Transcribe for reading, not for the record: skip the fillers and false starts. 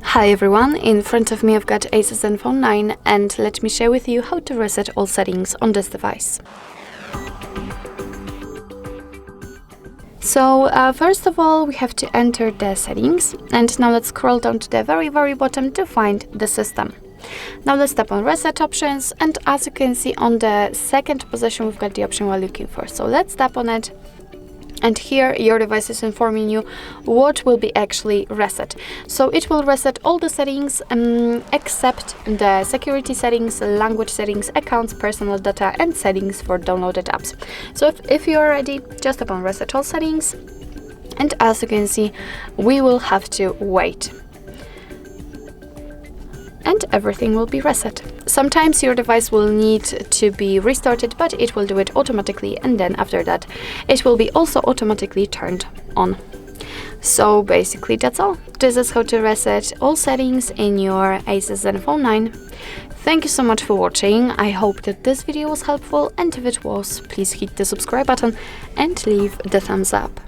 Hi everyone, in front of me I've got ASUS Zenfone 9 and let me share with you how to reset all settings on this device. So first of all we have to enter the settings, and now let's scroll down to the very bottom to find the system. Now let's tap on reset options, and as you can see on the second position we've got the option we're looking for. So let's tap on it. And here your device is informing you what will be actually reset. So it will reset all the settings except the security settings, language settings, accounts, personal data, and settings for downloaded apps. So if you're ready, just tap on reset all settings, and as you can see we will have to wait. And everything will be reset. Sometimes your device will need to be restarted, but it will do it automatically, and then after that it will be also automatically turned on. So basically that's all. This is how to reset all settings in your ASUS Zenfone 9. Thank you so much for watching. I hope that this video was helpful, and if it was, please hit the subscribe button and leave the thumbs up.